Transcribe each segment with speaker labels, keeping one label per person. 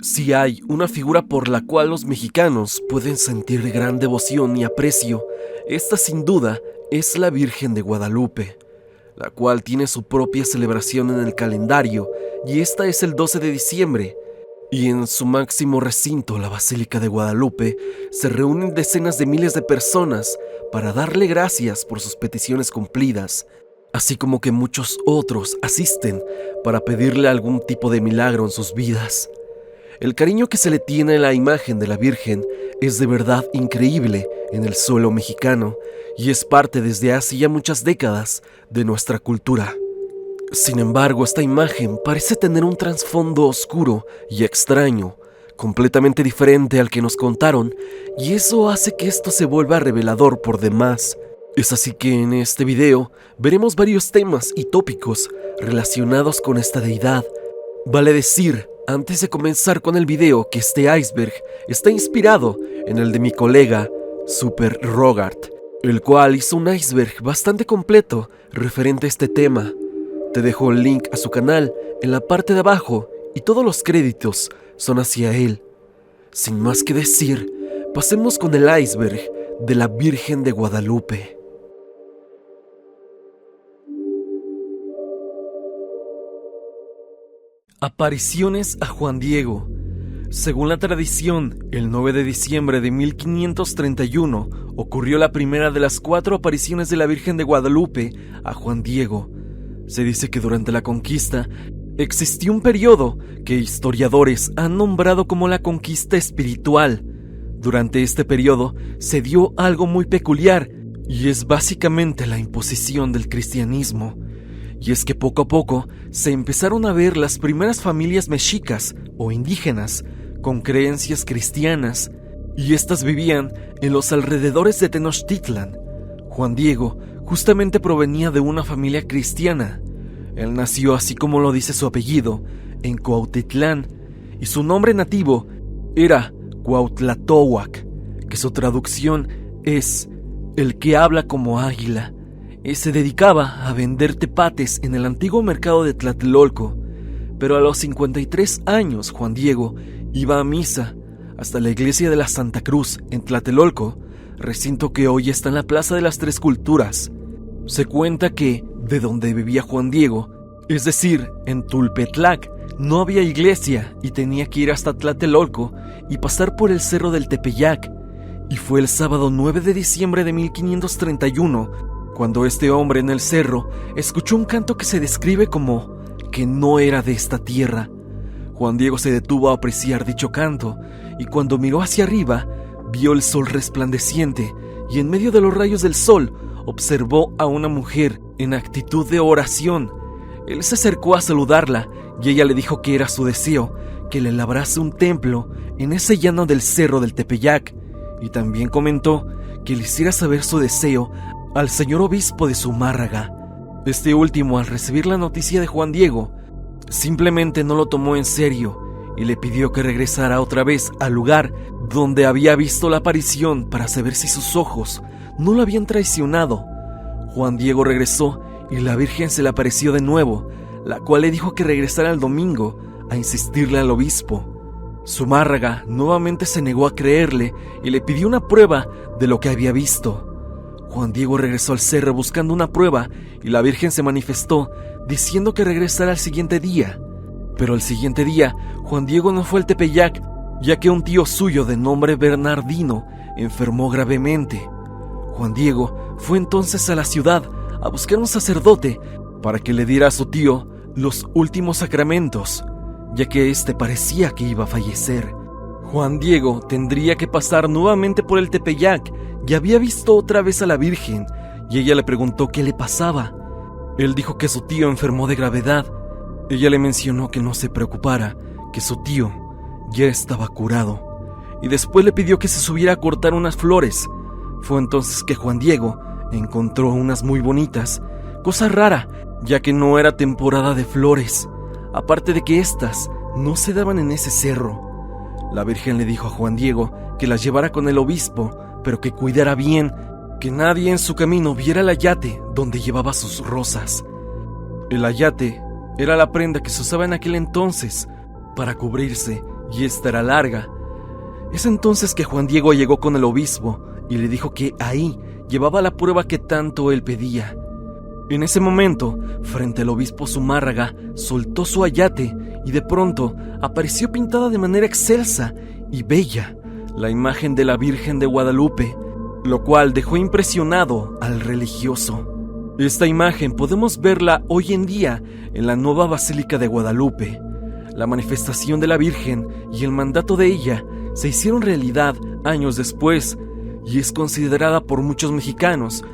Speaker 1: Si hay una figura por la cual los mexicanos pueden sentir gran devoción y aprecio, esta sin duda es la Virgen de Guadalupe, la cual tiene su propia celebración en el calendario, y esta es el 12 de diciembre. Y en su máximo recinto, la Basílica de Guadalupe, se reúnen decenas de miles de personas para darle gracias por sus peticiones cumplidas, así como que muchos otros asisten para pedirle algún tipo de milagro en sus vidas. El cariño que se le tiene a la imagen de la Virgen es de verdad increíble en el suelo mexicano y es parte desde hace ya muchas décadas de nuestra cultura. Sin embargo, esta imagen parece tener un trasfondo oscuro y extraño, completamente diferente al que nos contaron, y eso hace que esto se vuelva revelador por demás. Es así que en este video veremos varios temas y tópicos relacionados con esta deidad. Vale decir, antes de comenzar con el video, que este iceberg está inspirado en el de mi colega Super Rogart, el cual hizo un iceberg bastante completo referente a este tema. Te dejo el link a su canal en la parte de abajo y todos los créditos son hacia él. Sin más que decir, pasemos con el iceberg de la Virgen de Guadalupe. Apariciones a Juan Diego. Según la tradición, el 9 de diciembre de 1531 ocurrió la primera de las 4 apariciones de la Virgen de Guadalupe a Juan Diego. Se dice que durante la conquista existió un periodo que historiadores han nombrado como la conquista espiritual. Durante este periodo se dio algo muy peculiar y es básicamente la imposición del cristianismo. Y es que poco a poco se empezaron a ver las primeras familias mexicas o indígenas con creencias cristianas, y estas vivían en los alrededores de Tenochtitlan. Juan Diego justamente provenía de una familia cristiana. Él nació, así como lo dice su apellido, en Cuautitlán, y su nombre nativo era Cuautlatóhuac, que su traducción es el que habla como águila. Se dedicaba a vender tepates en el antiguo mercado de Tlatelolco, pero a los 53 años Juan Diego iba a misa hasta la iglesia de la Santa Cruz en Tlatelolco, recinto que hoy está en la Plaza de las Tres Culturas. Se cuenta que, de donde vivía Juan Diego, es decir, en Tulpetlac, no había iglesia y tenía que ir hasta Tlatelolco y pasar por el cerro del Tepeyac. Y fue el sábado 9 de diciembre de 1531 cuando este hombre en el cerro escuchó un canto que se describe como que no era de esta tierra. Juan Diego se detuvo a apreciar dicho canto y cuando miró hacia arriba vio el sol resplandeciente y en medio de los rayos del sol observó a una mujer en actitud de oración. Él se acercó a saludarla y ella le dijo que era su deseo que le labrase un templo en ese llano del cerro del Tepeyac, y también comentó que le hiciera saber su deseo al señor obispo de Zumárraga. Este último, al recibir la noticia de Juan Diego, simplemente no lo tomó en serio y le pidió que regresara otra vez al lugar donde había visto la aparición para saber si sus ojos no lo habían traicionado. Juan Diego regresó y la Virgen se le apareció de nuevo, la cual le dijo que regresara el domingo a insistirle al obispo. Zumárraga nuevamente se negó a creerle y le pidió una prueba de lo que había visto. Juan Diego regresó al cerro buscando una prueba y la Virgen se manifestó diciendo que regresara al siguiente día. Pero el siguiente día, Juan Diego no fue al Tepeyac, ya que un tío suyo de nombre Bernardino enfermó gravemente. Juan Diego fue entonces a la ciudad a buscar un sacerdote para que le diera a su tío los últimos sacramentos, ya que éste parecía que iba a fallecer. Juan Diego tendría que pasar nuevamente por el Tepeyac y había visto otra vez a la Virgen, y ella le preguntó qué le pasaba. Él dijo que su tío enfermó de gravedad. Ella le mencionó que no se preocupara, que su tío ya estaba curado, y después le pidió que se subiera a cortar unas flores. Fue entonces que Juan Diego encontró unas muy bonitas, cosa rara, ya que no era temporada de flores, aparte de que estas no se daban en ese cerro. La Virgen le dijo a Juan Diego que las llevara con el obispo, pero que cuidara bien, que nadie en su camino viera el ayate donde llevaba sus rosas. El ayate era la prenda que se usaba en aquel entonces para cubrirse y esta era larga. Es entonces que Juan Diego llegó con el obispo y le dijo que ahí llevaba la prueba que tanto él pedía. En ese momento, frente al obispo Zumárraga, soltó su ayate y de pronto apareció pintada de manera excelsa y bella la imagen de la Virgen de Guadalupe, lo cual dejó impresionado al religioso. Esta imagen podemos verla hoy en día en la nueva Basílica de Guadalupe. La manifestación de la Virgen y el mandato de ella se hicieron realidad años después y es considerada por muchos mexicanos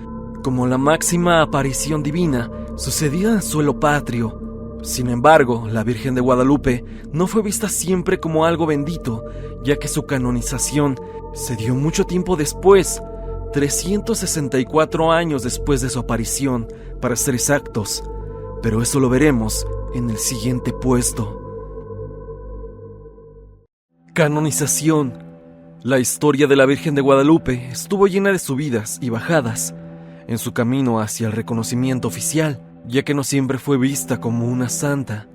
Speaker 1: como la máxima aparición divina sucedida en suelo patrio. Sin embargo, la Virgen de Guadalupe no fue vista siempre como algo bendito, ya que su canonización se dio mucho tiempo después, 364 años después de su aparición, para ser exactos, pero eso lo veremos en el siguiente puesto. Canonización. La historia de la Virgen de Guadalupe estuvo llena de subidas y bajadas en su camino hacia el reconocimiento oficial, ya que no siempre fue vista como una santa,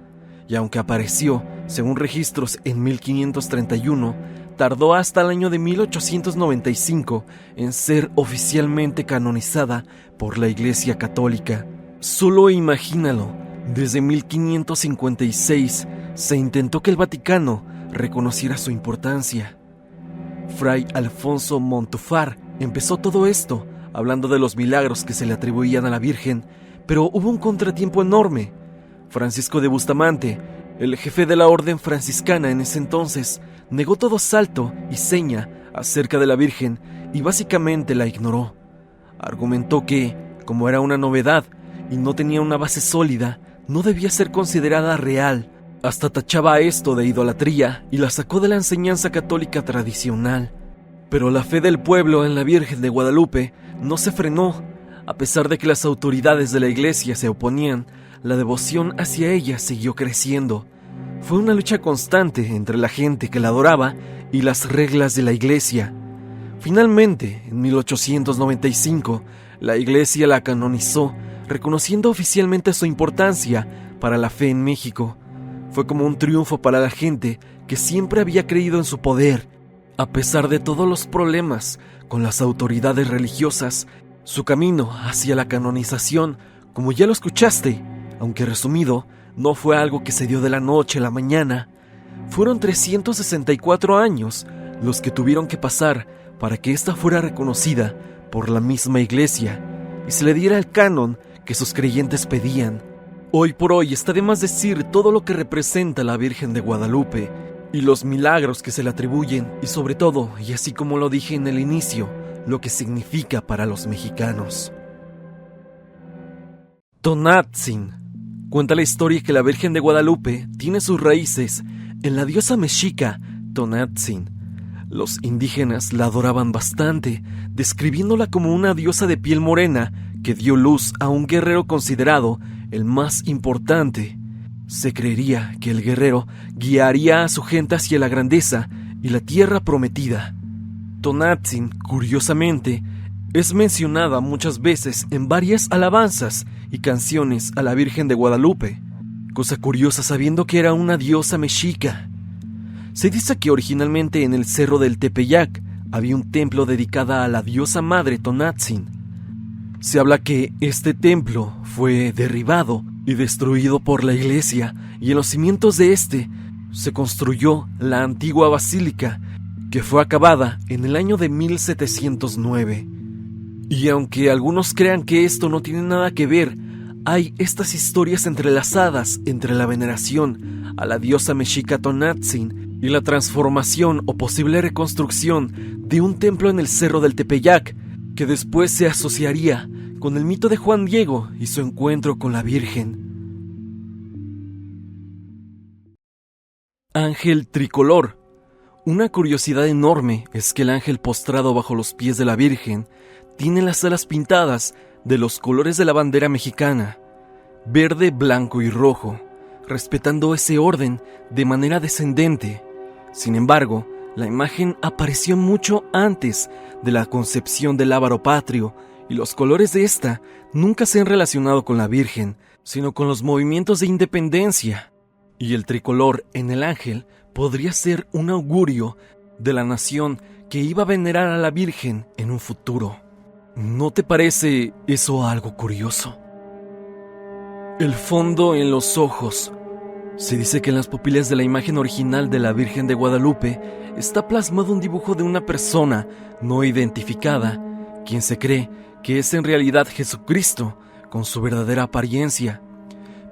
Speaker 1: y aunque apareció, según registros, en 1531, tardó hasta el año de 1895 en ser oficialmente canonizada por la Iglesia Católica. Solo imagínalo, desde 1556 se intentó que el Vaticano reconociera su importancia. Fray Alfonso Montúfar empezó todo esto hablando de los milagros que se le atribuían a la Virgen, pero hubo un contratiempo enorme. Francisco de Bustamante, el jefe de la orden franciscana en ese entonces, negó todo salto y seña acerca de la Virgen y básicamente la ignoró. Argumentó que, como era una novedad y no tenía una base sólida, no debía ser considerada real. Hasta tachaba a esto de idolatría y la sacó de la enseñanza católica tradicional. Pero la fe del pueblo en la Virgen de Guadalupe no se frenó. A pesar de que las autoridades de la iglesia se oponían, la devoción hacia ella siguió creciendo. Fue una lucha constante entre la gente que la adoraba y las reglas de la iglesia. Finalmente, en 1895, la iglesia la canonizó, reconociendo oficialmente su importancia para la fe en México. Fue como un triunfo para la gente que siempre había creído en su poder. A pesar de todos los problemas con las autoridades religiosas, su camino hacia la canonización, como ya lo escuchaste, aunque resumido, no fue algo que se dio de la noche a la mañana. Fueron 364 años los que tuvieron que pasar para que ésta fuera reconocida por la misma iglesia y se le diera el canon que sus creyentes pedían. Hoy por hoy está de más decir todo lo que representa la Virgen de Guadalupe y los milagros que se le atribuyen y sobre todo, y así como lo dije en el inicio, lo que significa para los mexicanos. Tonantzin. Cuenta la historia que la Virgen de Guadalupe tiene sus raíces en la diosa mexica Tonantzin. Los indígenas la adoraban bastante, describiéndola como una diosa de piel morena que dio luz a un guerrero considerado el más importante. Se creería que el guerrero guiaría a su gente hacia la grandeza y la tierra prometida. Tonantzin, curiosamente, es mencionada muchas veces en varias alabanzas y canciones a la Virgen de Guadalupe, cosa curiosa sabiendo que era una diosa mexica. Se dice que originalmente en el cerro del Tepeyac había un templo dedicado a la diosa madre Tonantzin. Se habla que este templo fue derribado y destruido por la iglesia, y en los cimientos de este se construyó la antigua basílica, que fue acabada en el año de 1709. Y aunque algunos crean que esto no tiene nada que ver, hay estas historias entrelazadas entre la veneración a la diosa mexica Tonantzin y la transformación o posible reconstrucción de un templo en el cerro del Tepeyac, que después se asociaría con el mito de Juan Diego y su encuentro con la Virgen. Ángel tricolor. Una curiosidad enorme es que el ángel postrado bajo los pies de la Virgen tiene las alas pintadas de los colores de la bandera mexicana, verde, blanco y rojo, respetando ese orden de manera descendente. Sin embargo, la imagen apareció mucho antes de la concepción del lábaro patrio, y los colores de esta nunca se han relacionado con la Virgen, sino con los movimientos de independencia. y el tricolor en el ángel podría ser un augurio de la nación que iba a venerar a la Virgen en un futuro. ¿No te parece eso algo curioso? El fondo en los ojos. Se dice que en las pupilas de la imagen original de la Virgen de Guadalupe está plasmado un dibujo de una persona no identificada, quien se cree que es en realidad Jesucristo con su verdadera apariencia.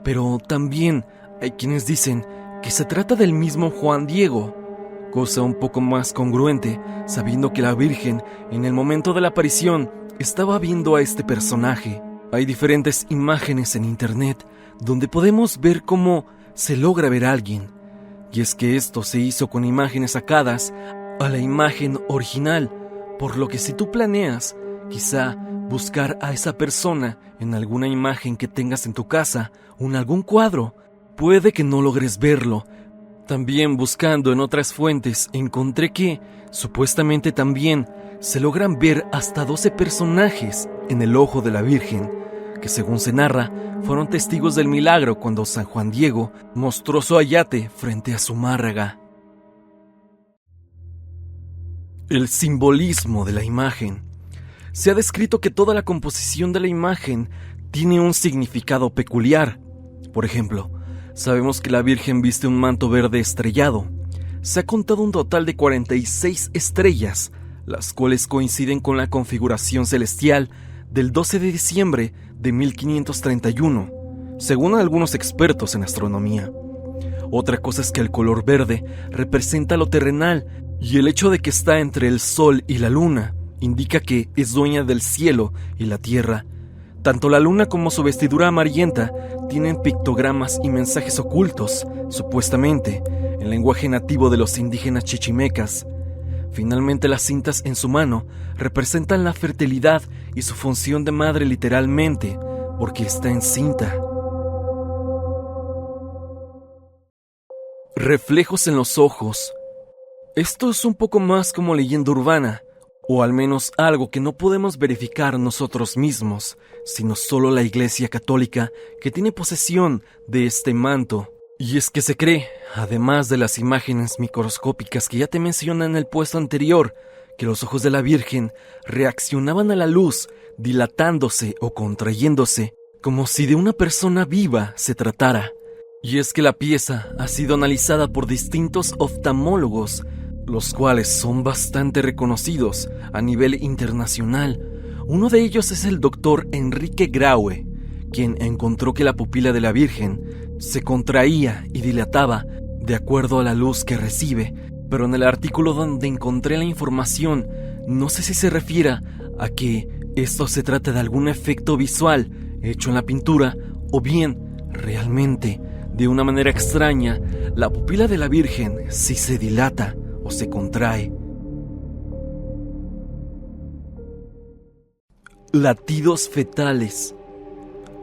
Speaker 1: Pero también hay quienes dicen que se trata del mismo Juan Diego, cosa un poco más congruente, sabiendo que la Virgen en el momento de la aparición estaba viendo a este personaje. Hay diferentes imágenes en internet donde podemos ver cómo se logra ver a alguien, y es que esto se hizo con imágenes sacadas a la imagen original, por lo que si tú planeas quizá buscar a esa persona en alguna imagen que tengas en tu casa o en algún cuadro, puede que no logres verlo. También buscando en otras fuentes encontré que supuestamente también se logran ver hasta 12 personajes en el ojo de la Virgen, que según se narra fueron testigos del milagro cuando San Juan Diego mostró su ayate frente a Zumárraga. El simbolismo de la imagen. Se ha descrito que toda la composición de la imagen tiene un significado peculiar. Por ejemplo, sabemos que la Virgen viste un manto verde estrellado. Se ha contado un total de 46 estrellas, las cuales coinciden con la configuración celestial del 12 de diciembre de 1531, según algunos expertos en astronomía. Otra cosa es que el color verde representa lo terrenal, y el hecho de que está entre el sol y la luna indica que es dueña del cielo y la tierra. Tanto la luna como su vestidura amarillenta tienen pictogramas y mensajes ocultos, supuestamente, en lenguaje nativo de los indígenas chichimecas. Finalmente, las cintas en su mano representan la fertilidad y su función de madre literalmente, porque está encinta. Reflejos en los ojos. Esto es un poco más como leyenda urbana, o al menos algo que no podemos verificar nosotros mismos, sino solo la Iglesia Católica que tiene posesión de este manto. Y es que se cree, además de las imágenes microscópicas que ya te mencioné en el puesto anterior, que los ojos de la Virgen reaccionaban a la luz, dilatándose o contrayéndose, como si de una persona viva se tratara. Y es que la pieza ha sido analizada por distintos oftalmólogos, los cuales son bastante reconocidos a nivel internacional. Uno de ellos es el doctor Enrique Graue, quien encontró que la pupila de la Virgen se contraía y dilataba de acuerdo a la luz que recibe, pero en el artículo donde encontré la información, no sé si se refiere a que esto se trata de algún efecto visual hecho en la pintura, o bien, realmente, de una manera extraña, la pupila de la Virgen sí se dilata o se contrae. Latidos fetales.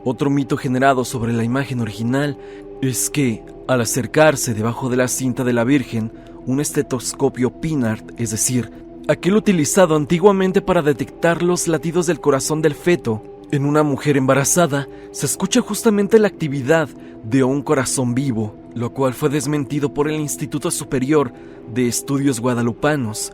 Speaker 1: Otro mito generado sobre la imagen original es que, al acercarse debajo de la cinta de la Virgen, un estetoscopio Pinart, es decir, aquel utilizado antiguamente para detectar los latidos del corazón del feto, en una mujer embarazada, se escucha justamente la actividad de un corazón vivo, lo cual fue desmentido por el Instituto Superior de Estudios Guadalupanos.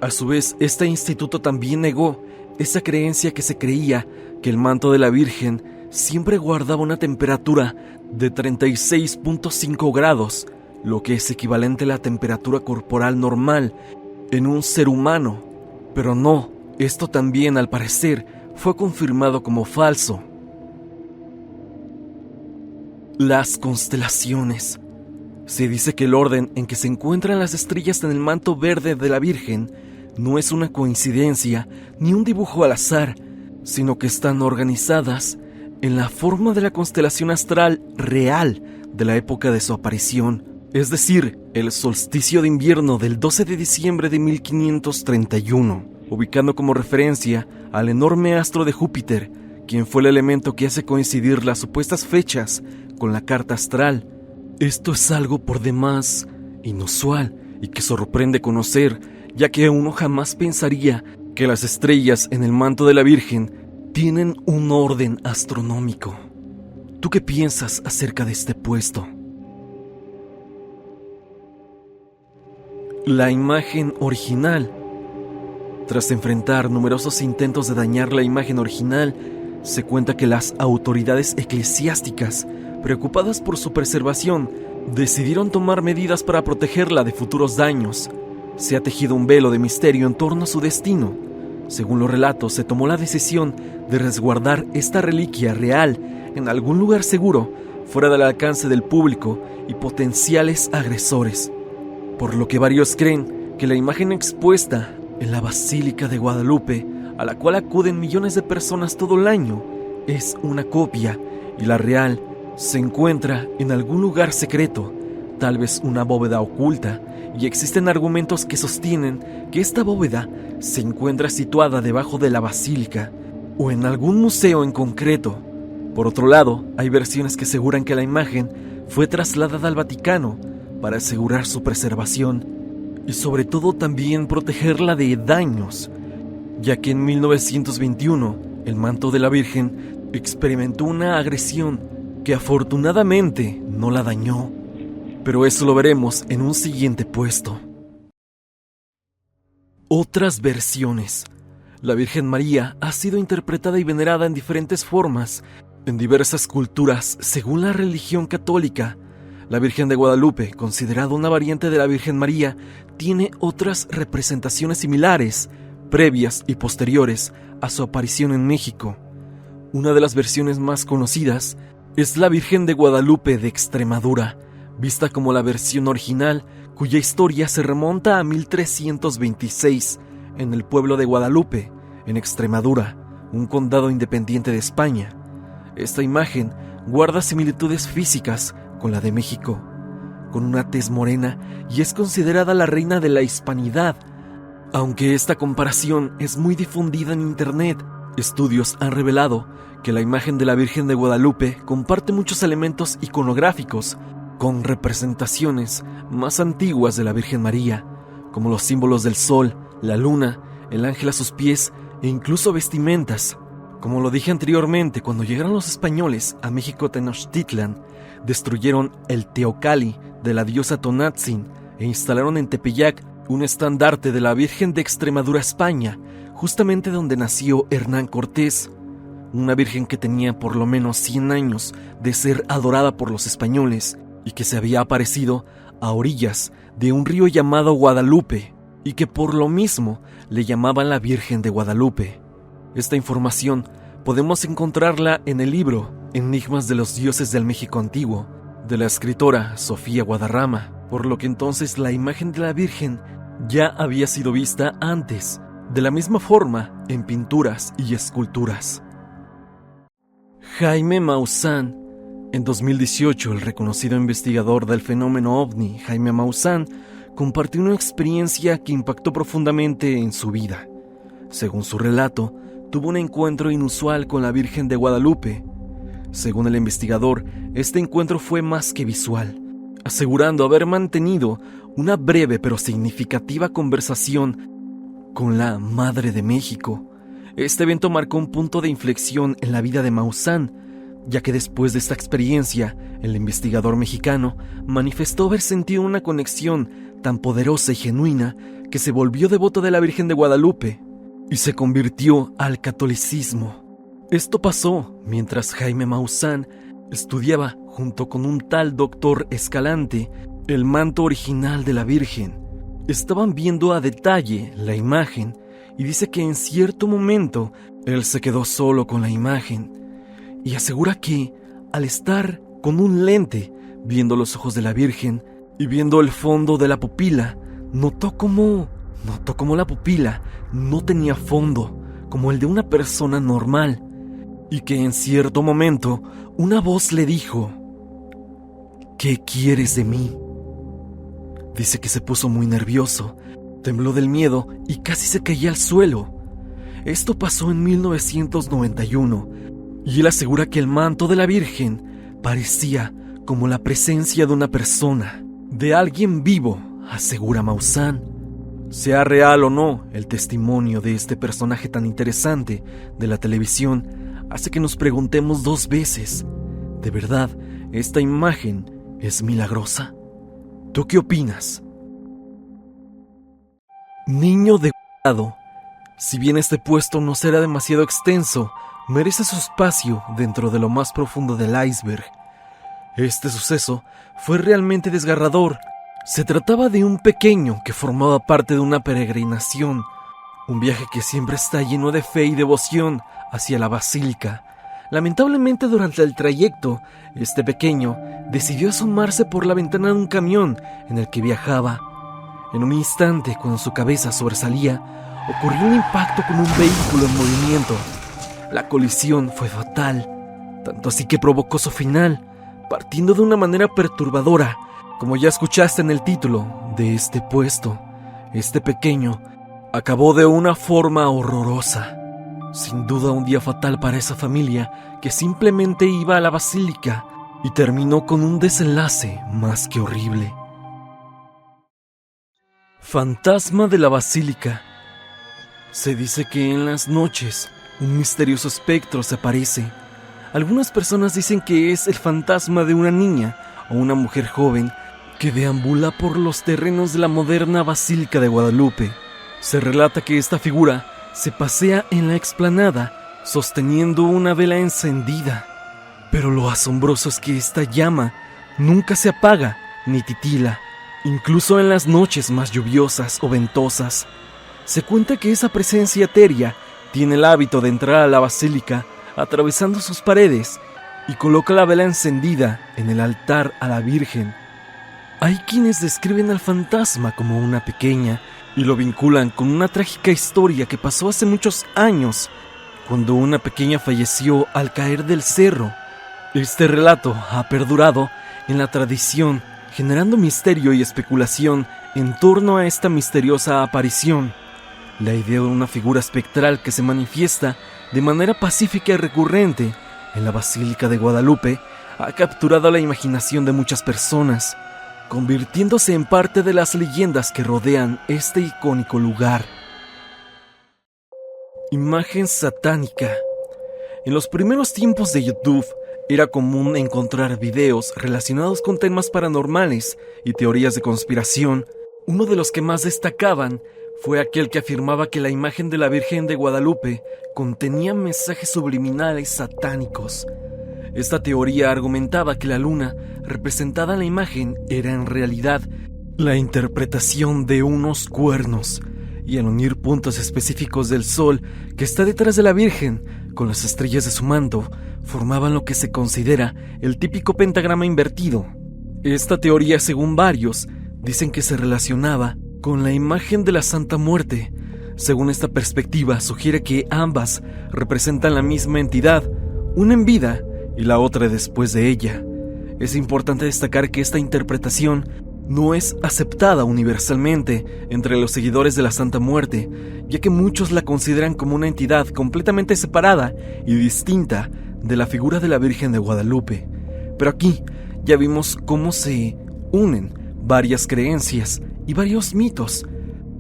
Speaker 1: A su vez, este instituto también negó esa creencia que se creía que el manto de la Virgen siempre guardaba una temperatura de 36.5 grados, lo que es equivalente a la temperatura corporal normal en un ser humano. Pero no, esto también al parecer fue confirmado como falso. Las constelaciones. Se dice que el orden en que se encuentran las estrellas en el manto verde de la Virgen no es una coincidencia ni un dibujo al azar, sino que están organizadas en la forma de la constelación astral real de la época de su aparición, es decir, el solsticio de invierno del 12 de diciembre de 1531, ubicando como referencia al enorme astro de Júpiter, quien fue el elemento que hace coincidir las supuestas fechas con la carta astral. Esto es algo por demás inusual y que sorprende conocer, ya que uno jamás pensaría que las estrellas en el manto de la Virgen tienen un orden astronómico. ¿Tú qué piensas acerca de este puesto? La imagen original. Tras enfrentar numerosos intentos de dañar la imagen original, se cuenta que las autoridades eclesiásticas, preocupadas por su preservación, decidieron tomar medidas para protegerla de futuros daños. Se ha tejido un velo de misterio en torno a su destino. Según los relatos, se tomó la decisión de resguardar esta reliquia real en algún lugar seguro, fuera del alcance del público y potenciales agresores. Por lo que varios creen que la imagen expuesta en la Basílica de Guadalupe, a la cual acuden millones de personas todo el año, es una copia y la real se encuentra en algún lugar secreto, tal vez una bóveda oculta, y existen argumentos que sostienen que esta bóveda se encuentra situada debajo de la basílica o en algún museo en concreto. Por otro lado, hay versiones que aseguran que la imagen fue trasladada al Vaticano para asegurar su preservación y sobre todo también protegerla de daños, ya que en 1921 el manto de la Virgen experimentó una agresión que afortunadamente no la dañó, pero eso lo veremos en un siguiente puesto. Otras versiones. La Virgen María ha sido interpretada y venerada en diferentes formas, en diversas culturas, según la religión católica. La Virgen de Guadalupe, considerada una variante de la Virgen María, tiene otras representaciones similares, previas y posteriores a su aparición en México. Una de las versiones más conocidas es la Virgen de Guadalupe de Extremadura, vista como la versión original, cuya historia se remonta a 1326, en el pueblo de Guadalupe, en Extremadura, un condado independiente de España. Esta imagen guarda similitudes físicas con la de México, con una tez morena, y es considerada la reina de la hispanidad. Aunque esta comparación es muy difundida en internet, estudios han revelado que la imagen de la Virgen de Guadalupe comparte muchos elementos iconográficos con representaciones más antiguas de la Virgen María, como los símbolos del sol, la luna, el ángel a sus pies e incluso vestimentas. Como lo dije anteriormente, cuando llegaron los españoles a México Tenochtitlan, destruyeron el Teocalli de la diosa Tonatzin e instalaron en Tepeyac un estandarte de la Virgen de Extremadura, España, justamente donde nació Hernán Cortés, una virgen que tenía por lo menos 100 años de ser adorada por los españoles y que se había aparecido a orillas de un río llamado Guadalupe y que por lo mismo le llamaban la Virgen de Guadalupe. Esta información podemos encontrarla en el libro Enigmas de los dioses del México antiguo, de la escritora Sofía Guadarrama, por lo que entonces la imagen de la Virgen ya había sido vista antes, de la misma forma en pinturas y esculturas. Jaime Maussan. En 2018, el reconocido investigador del fenómeno ovni, Jaime Maussan, compartió una experiencia que impactó profundamente en su vida. Según su relato, tuvo un encuentro inusual con la Virgen de Guadalupe. Según el investigador, este encuentro fue más que visual, asegurando haber mantenido una breve pero significativa conversación con la Madre de México. Este evento marcó un punto de inflexión en la vida de Maussan, ya que después de esta experiencia, el investigador mexicano manifestó haber sentido una conexión tan poderosa y genuina que se volvió devoto de la Virgen de Guadalupe y se convirtió al catolicismo. Esto pasó mientras Jaime Maussan estudiaba junto con un tal doctor Escalante el manto original de la Virgen. Estaban viendo a detalle la imagen y dice que en cierto momento él se quedó solo con la imagen y asegura que al estar con un lente viendo los ojos de la Virgen y viendo el fondo de la pupila, notó como la pupila no tenía fondo, como el de una persona normal, y que en cierto momento una voz le dijo: ¿qué quieres de mí? Dice que se puso muy nervioso, tembló del miedo y casi se caía al suelo. Esto pasó en 1991 y él asegura que el manto de la Virgen parecía como la presencia de una persona, de alguien vivo, asegura Maussan. Sea real o no, el testimonio de este personaje tan interesante de la televisión hace que nos preguntemos dos veces: ¿de verdad esta imagen es milagrosa? ¿Tú qué opinas? Niño degollado. Si bien este puesto no será demasiado extenso, merece su espacio dentro de lo más profundo del iceberg. Este suceso fue realmente desgarrador. Se trataba de un pequeño que formaba parte de una peregrinación, un viaje que siempre está lleno de fe y devoción hacia la basílica. Lamentablemente, durante el trayecto, este pequeño decidió asomarse por la ventana de un camión en el que viajaba. En un instante, cuando su cabeza sobresalía, ocurrió un impacto con un vehículo en movimiento. La colisión fue fatal, tanto así que provocó su final, partiendo de una manera perturbadora. Como ya escuchaste en el título de este puesto, este pequeño acabó de una forma horrorosa. Sin duda un día fatal para esa familia que simplemente iba a la basílica y terminó con un desenlace más que horrible. Fantasma de la basílica. Se dice que en las noches un misterioso espectro se aparece. Algunas personas dicen que es el fantasma de una niña o una mujer joven que deambula por los terrenos de la moderna Basílica de Guadalupe. Se relata que esta figura se pasea en la explanada sosteniendo una vela encendida. Pero lo asombroso es que esta llama nunca se apaga ni titila, incluso en las noches más lluviosas o ventosas. Se cuenta que esa presencia etérea tiene el hábito de entrar a la basílica atravesando sus paredes y coloca la vela encendida en el altar a la Virgen. Hay quienes describen al fantasma como una pequeña y lo vinculan con una trágica historia que pasó hace muchos años, cuando una pequeña falleció al caer del cerro. Este relato ha perdurado en la tradición, generando misterio y especulación en torno a esta misteriosa aparición. La idea de una figura espectral que se manifiesta de manera pacífica y recurrente en la Basílica de Guadalupe ha capturado la imaginación de muchas personas, convirtiéndose en parte de las leyendas que rodean este icónico lugar. Imagen satánica. En los primeros tiempos de YouTube era común encontrar videos relacionados con temas paranormales y teorías de conspiración. Uno de los que más destacaban fue aquel que afirmaba que la imagen de la Virgen de Guadalupe contenía mensajes subliminales satánicos. Esta teoría argumentaba que la luna representada en la imagen era en realidad la interpretación de unos cuernos, y al unir puntos específicos del sol que está detrás de la Virgen con las estrellas de su manto, formaban lo que se considera el típico pentagrama invertido. Esta teoría, según varios, dicen que se relacionaba con la imagen de la Santa Muerte. Según esta perspectiva, sugiere que ambas representan la misma entidad, una en vida y la otra después de ella. Es importante destacar que esta interpretación no es aceptada universalmente entre los seguidores de la Santa Muerte, ya que muchos la consideran como una entidad completamente separada y distinta de la figura de la Virgen de Guadalupe. Pero aquí ya vimos cómo se unen varias creencias y varios mitos,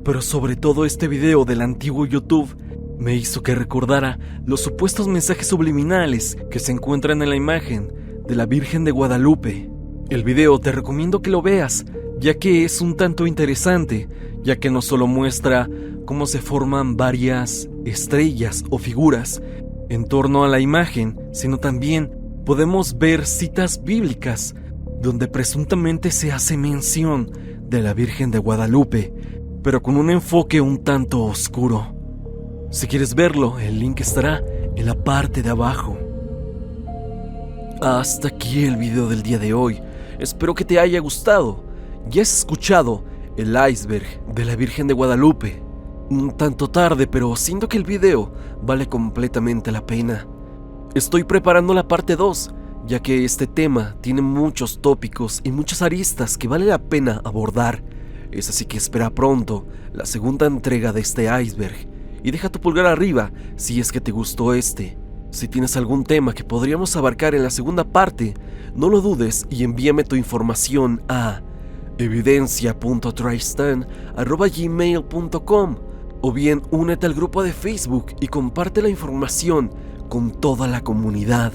Speaker 1: pero sobre todo este video del antiguo YouTube me hizo que recordara los supuestos mensajes subliminales que se encuentran en la imagen de la Virgen de Guadalupe. El video te recomiendo que lo veas, ya que es un tanto interesante, ya que no solo muestra cómo se forman varias estrellas o figuras en torno a la imagen, sino también podemos ver citas bíblicas donde presuntamente se hace mención de la Virgen de Guadalupe, pero con un enfoque un tanto oscuro. Si quieres verlo, el link estará en la parte de abajo. Hasta aquí el video del día de hoy. Espero que te haya gustado. Ya has escuchado el iceberg de la Virgen de Guadalupe. Un tanto tarde, pero siento que el video vale completamente la pena. Estoy preparando la parte 2, ya que este tema tiene muchos tópicos y muchas aristas que vale la pena abordar. Es así que espera pronto la segunda entrega de este iceberg. Y deja tu pulgar arriba si es que te gustó este. Si tienes algún tema que podríamos abarcar en la segunda parte, no lo dudes y envíame tu información a evidencia.tristan@gmail.com, o bien únete al grupo de Facebook y comparte la información con toda la comunidad.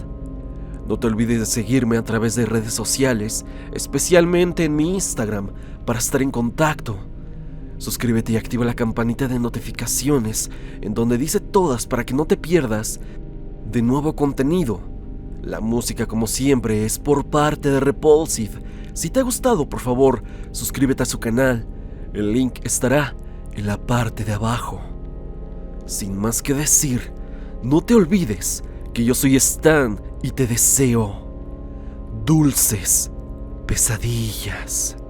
Speaker 1: No te olvides de seguirme a través de redes sociales, especialmente en mi Instagram, para estar en contacto. Suscríbete y activa la campanita de notificaciones, en donde dice todas para que no te pierdas de nuevo contenido. La música, como siempre, es por parte de Repulsive. Si te ha gustado, por favor, suscríbete a su canal. El link estará en la parte de abajo. Sin más que decir, no te olvides que yo soy Stan y te deseo dulces pesadillas.